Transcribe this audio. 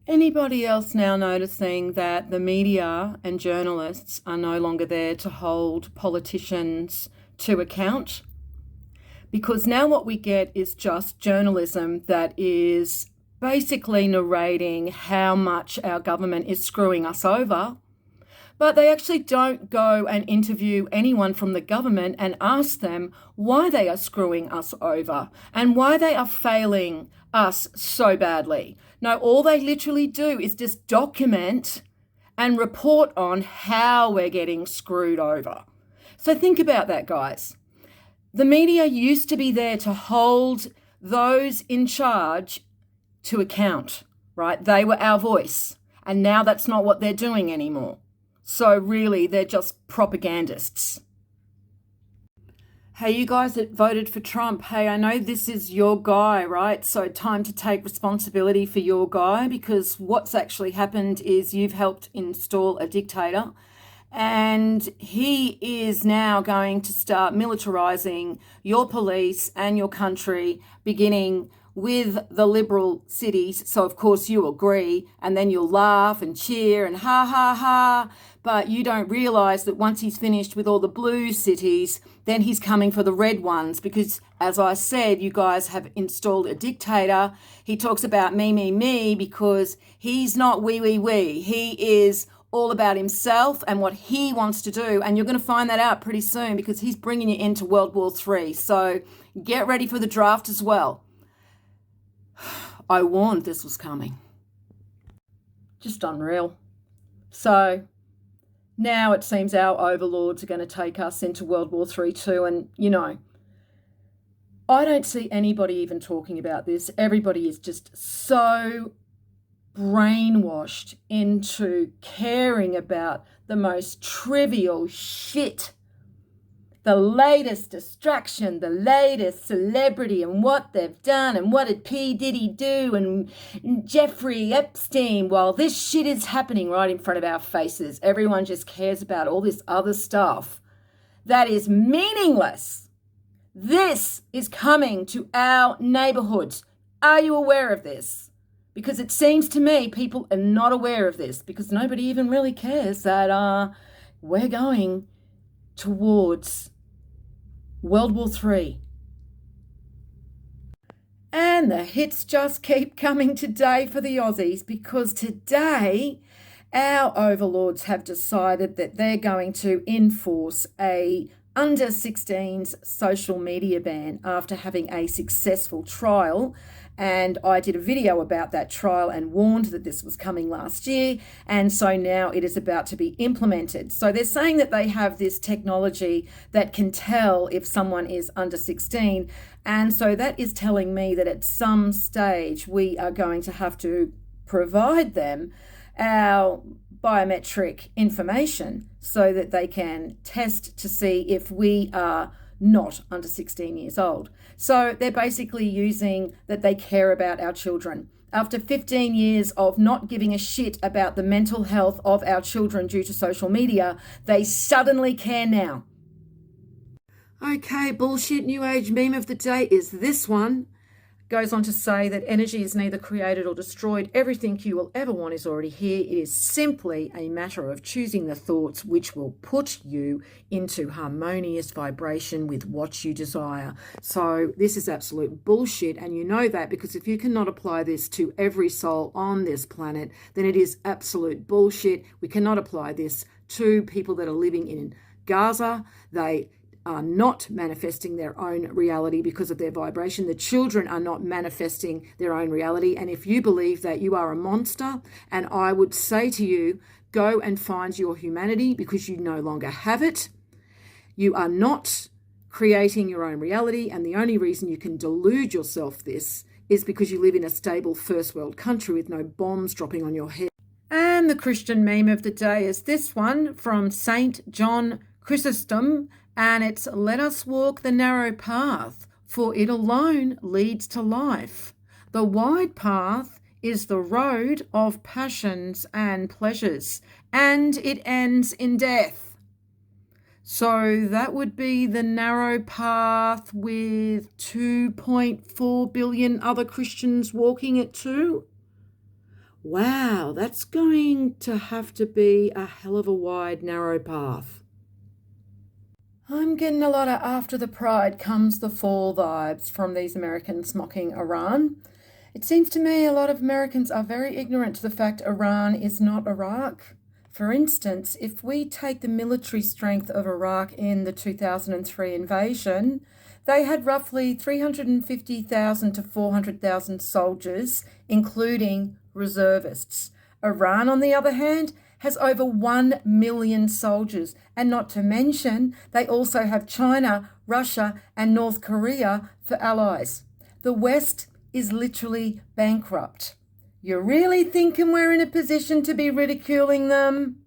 Anybody else now noticing that the media and journalists are no longer there to hold politicians to account? Because now what we get is just journalism that is basically narrating how much our government is screwing us over, but they actually don't go and interview anyone from the government and ask them why they are screwing us over and why they are failing us so badly. No, all they literally do is just document and report on how we're getting screwed over. So think about that, guys. The media used to be there to hold those in charge to account, right? They were our voice, and now that's not what they're doing anymore. So really, they're just propagandists. Hey, you guys that voted for Trump, hey, I know this is your guy, right? So time to take responsibility for your guy, because what's actually happened is you've helped install a dictator, and he is now going to start militarizing your police and your country, beginning with the liberal cities. So of course you agree, and then you'll laugh and cheer and ha ha ha, but you don't realize that once he's finished with all the blue cities, then he's coming for the red ones, because as I said, you guys have installed a dictator. He talks about me, because he's not we. He is all about himself and what he wants to do. And you're going to find that out pretty soon, because he's bringing you into World War III. So get ready for the draft as well. I warned this was coming. Just unreal. So now it seems our overlords are going to take us into World War III too. And, I don't see anybody even talking about this. Everybody is just so brainwashed into caring about the most trivial shit. The latest distraction, the latest celebrity and what they've done and what did P. Diddy do and Jeffrey Epstein. While this shit is happening right in front of our faces, everyone just cares about all this other stuff that is meaningless. This is coming to our neighborhoods. Are you aware of this? Because it seems to me people are not aware of this, because nobody even really cares that we're going towards World War III. And the hits just keep coming today for the Aussies, because today our overlords have decided that they're going to enforce a under 16s social media ban after having a successful trial. And I did a video about that trial and warned that this was coming last year. And so now it is about to be implemented. So they're saying that they have this technology that can tell if someone is under 16. And so that is telling me that at some stage we are going to have to provide them our biometric information so that they can test to see if we are not under 16 years old. So they're basically using that they care about our children. After 15 years of not giving a shit about the mental health of our children due to social media, they suddenly care now. Okay, bullshit new age meme of the day is this one. Goes on to say that energy is neither created or destroyed. Everything you will ever want is already here. It is simply a matter of choosing the thoughts which will put you into harmonious vibration with what you desire. So this is absolute bullshit, and you know that, because if you cannot apply this to every soul on this planet, then it is absolute bullshit. We cannot apply this to people that are living in Gaza. They are not manifesting their own reality because of their vibration. The children are not manifesting their own reality. And if you believe that, you are a monster. And I would say to you, go and find your humanity, because you no longer have it. You are not creating your own reality. And the only reason you can delude yourself this is because you live in a stable first world country with no bombs dropping on your head. And the Christian meme of the day is this one from Saint John Chrysostom. And it's, let us walk the narrow path, for it alone leads to life. The wide path is the road of passions and pleasures, and it ends in death. So that would be the narrow path with 2.4 billion other Christians walking it too. Wow, that's going to have to be a hell of a wide, narrow path. I'm getting a lot of after the pride comes the fall vibes from these Americans mocking Iran. It seems to me a lot of Americans are very ignorant to the fact Iran is not Iraq. For instance, if we take the military strength of Iraq in the 2003 invasion, they had roughly 350,000 to 400,000 soldiers, including reservists. Iran, on the other hand, has over 1 million soldiers, and not to mention, they also have China, Russia, and North Korea for allies. The West is literally bankrupt. You're really thinking we're in a position to be ridiculing them?